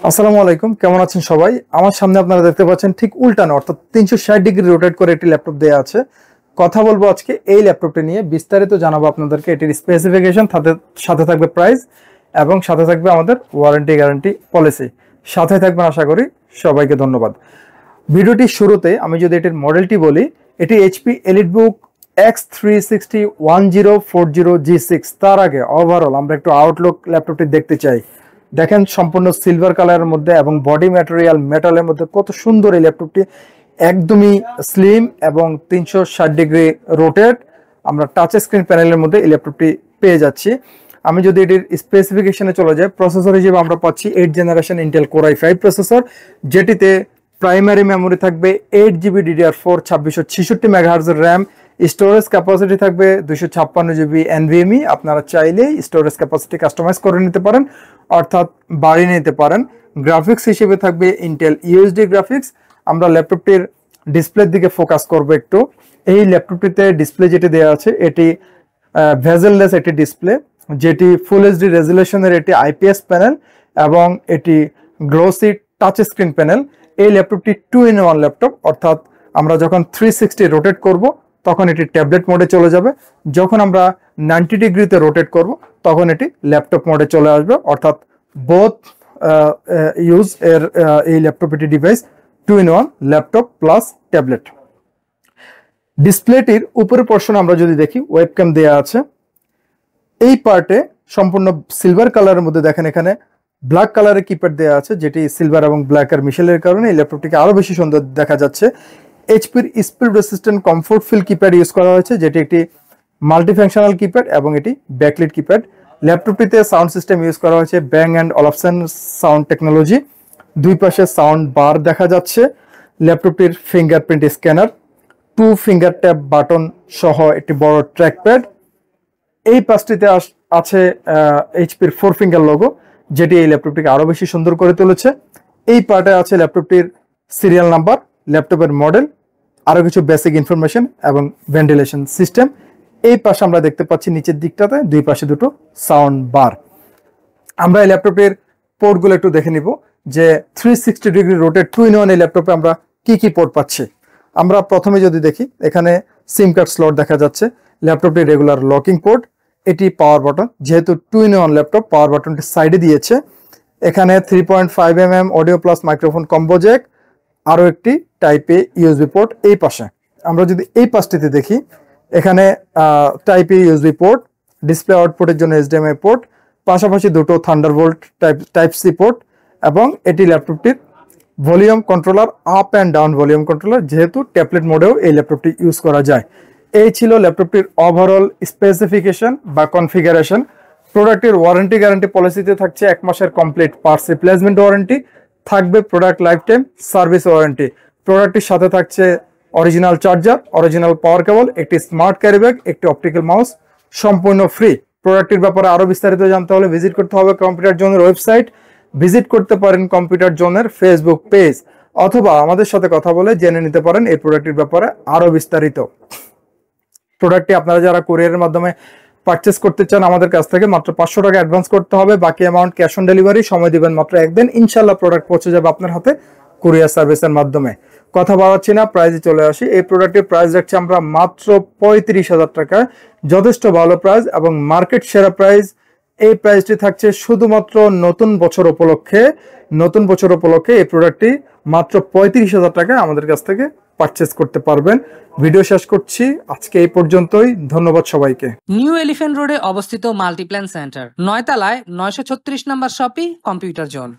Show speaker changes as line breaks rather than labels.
আসসালামু আলাইকুম, কেমন আছেন সবাই? আমার সামনে আপনারা দেখতে পাচ্ছেন ঠিক উল্টানো, অর্থাৎ 360 ডিগ্রি রোটেট করে একটি ল্যাপটপ দেওয়া আছে। কথা বলবো আজকে এই ল্যাপটপটি নিয়ে, বিস্তারিত জানাবো আপনাদেরকে। এটির স্পেসিফিকেশন, সাথে থাকবে প্রাইস এবং সাথে থাকবে আমাদের ওয়ারেন্টি গ্যারান্টি পলিসি। সাথে থাকবেন আশা করি। সবাইকে ধন্যবাদ। ভিডিওটির শুরুতে আমি যদি এটির মডেলটি বলি, এটি এইচপি এলিটবুক X360-1040G6। তার আগে ওভারঅল আমরা একটু আউটলুক ল্যাপটপটি দেখতে চাই। দেখেন, সম্পূর্ণ সিলভার কালারের মধ্যে এবং বডি ম্যাটেরিয়াল মেটালের মধ্যে কত সুন্দর এই ল্যাপটপটি। একদমই স্লিম এবং 360 ডিগ্রি রোটেট। আমরা টাচ স্ক্রিন প্যানেলের মধ্যে এই ল্যাপটপটি পেয়ে যাচ্ছি। আমি যদি এটির স্পেসিফিকেশনে চলে যাই, প্রসেসর হিসেবে আমরা পাচ্ছি 8 generation Intel core i5 processor, যেটিতে প্রাইমারি মেমোরি থাকবে 8GB DDR4 2666 megahertz RAM. Storage capacity থাকবে 256GB NVMe। আপনারা চাইলেই স্টোরেজ ক্যাপাসিটি কাস্টমাইজ করে নিতে পারেন, অর্থাৎ বাড়িয়ে নিতে পারেন। গ্রাফিক্স হিসেবে থাকবে ইন্টেল ইউএসডি গ্রাফিক্স। আমরা ল্যাপটপটির ডিসপ্লের দিকে ফোকাস করব একটু। এই ল্যাপটপটিতে ডিসপ্লে যেটি দেওয়া আছে, এটি ভেজেললেস একটি ডিসপ্লে, যেটি ফুল এইচডি রেজুলেশনের একটি আইপিএস প্যানেল এবং এটি গ্লোসি টাচ স্ক্রিন প্যানেল। এই ল্যাপটপটি 2-in-1 ল্যাপটপ, অর্থাৎ আমরা যখন 360 রোটেট করব তখন এটি ট্যাবলেট মোডে চলে যাবে। যখন আমরা 90 ডিগ্রিতে রোটেট করব তখন এটি ল্যাপটপ মোডে চলে আসবে, অর্থাৎ বোথ ইউজ এর এই ল্যাপটপ এটি device 2-in-1 laptop plus tablet. ডিসপ্লেটির উপরের পোর্শন আমরা যদি দেখি, ওয়েবক্যাম দেওয়া আছে। এই পার্টে সম্পূর্ণ সিলভার কালারের মধ্যে দেখেন এখানে ব্ল্যাক কালারের কিপ্যাড দেওয়া আছে, যেটি সিলভার এবং ব্ল্যাক এর মিশেলের কারণে এই ল্যাপটপটিকে আরো বেশি সুন্দর দেখা যাচ্ছে। এইচপির speed resistant comfort feel keypad use করা হয়েছে, যেটি একটি মাল্টিফাংশনাল কিপ্যাড এবং এটি ব্যাকলিট কিপ্যাড। ল্যাপটপটিতে সাউন্ড সিস্টেম ইউজ করা হয়েছে Bang and Olufsen sound technology. দুই পাশে সাউন্ড বার দেখা যাচ্ছে। ল্যাপটপটির fingerprint scanner, 2 finger tap button সহ একটি বড় ট্র্যাকপ্যাড। এই পাশটিতে আছে এইচপির 4 ফিঙ্গার লোগো, যেটি এই ল্যাপটপটিকে আরো বেশি সুন্দর করে তুলেছে। এই পার্টে আছে ল্যাপটপটির সিরিয়াল নাম্বার, ল্যাপটপের মডেল, আরো কিছু বেসিক ইনফরমেশন এবং ভেন্টিলেশন সিস্টেম। এই পাশে আমরা দেখতে পাচ্ছি নিচের দিকটাতে দুই পাশে দুটো সাউন্ড বার। আমরা এই ল্যাপটপের পোর্টগুলো একটু দেখে নিব যে 360 ডিগ্রি রোটেট 2-in-1 এই ল্যাপটপে আমরা কি কি পোর্ট পাচ্ছি। আমরা প্রথমে যদি দেখি, এখানে সিম কার্ড স্লট দেখা যাচ্ছে। ল্যাপটপটি রেগুলার লকিং পোর্ট, এটি পাওয়ার বাটন, যেহেতু 2-in-1 ল্যাপটপ পাওয়ার বাটনটি সাইডে দিয়েছে। এখানে 3.5mm audio plus microphone combo Jack, আরও একটি টাইপ এ ইউএসবি পোর্ট এই পাশে। আমরা যদি এই পাশটিতে দেখি, এখানে টাইপ এ ইউএসবি পোর্ট, ডিসপ্লে আউটপুটের জন্য এইচডিএমআই পোর্ট, পাশাপাশি দুটো থান্ডারবোল্ট টাইপ সি পোর্ট এবং এটি ল্যাপটপটির volume controller, up and down volume controller, যেহেতু ট্যাবলেট মোডেও এই ল্যাপটপটি ইউজ করা যায়। এই ছিল ল্যাপটপটির ওভারঅল স্পেসিফিকেশন বা কনফিগারেশন। প্রোডাক্টের ওয়ারেন্টি গ্যারান্টি পলিসিতে থাকছে 1 মাসের কমপ্লিট পার্টস রিপ্লেসমেন্ট ওয়ারেন্টি, থাকবে product lifetime service warranty. প্রোডাক্টটির সাথে থাকছে original charger, original power cable, একটি স্মার্ট ক্যারি ব্যাগ, একটি অপটিক্যাল মাউস, সম্পূর্ণ ফ্রি। প্রোডাক্টের ব্যাপারে আরো বিস্তারিত জানতে হলে ভিজিট করতে হবে কম্পিউটার জোনের ওয়েবসাইট, ভিজিট করতে পারেন কম্পিউটার জোনের ফেসবুক পেজ, অথবা আমাদের সাথে কথা বলে জেনে নিতে পারেন এই প্রোডাক্টের ব্যাপারে আরো বিস্তারিত। প্রোডাক্টটি আপনারা যারা কুরিয়ারের মাধ্যমে পারচেস করতে চান আমাদের কাছ থেকে, মাত্র 500 টাকা অ্যাডভান্স করতে হবে, বাকি অ্যামাউন্ট ক্যাশ অন ডেলিভারি। সময় দিবেন মাত্র 1 দিন, ইনশাল্লাহ প্রোডাক্ট পৌঁছে যাবে আপনার হাতে কুরিয়ার সার্ভিসের মাধ্যমে। কথা বাড়াচ্ছি না, প্রাইসে চলে আসি। এই প্রোডাক্টের প্রাইস রাখছি আমরা মাত্র 35,000 টাকায়, যথেষ্ট ভালো প্রাইস এবং মার্কেট সেরা প্রাইস। এই প্রাইসটি থাকছে শুধুমাত্র নতুন বছর উপলক্ষে। নতুন বছর উপলক্ষে এই প্রোডাক্টটি মাত্র 35,000 টাকায় আমাদের কাছ থেকে পারচেস করতে পারবেন। ভিডিও শেষ করছি আজকে এই পর্যন্তই। ধন্যবাদ সবাইকে।
নিউ এলিফ্যান্ট রোডে অবস্থিত মাল্টিপ্ল্যান সেন্টার, 9 তলায় 936 নম্বর শপি কম্পিউটার জোন।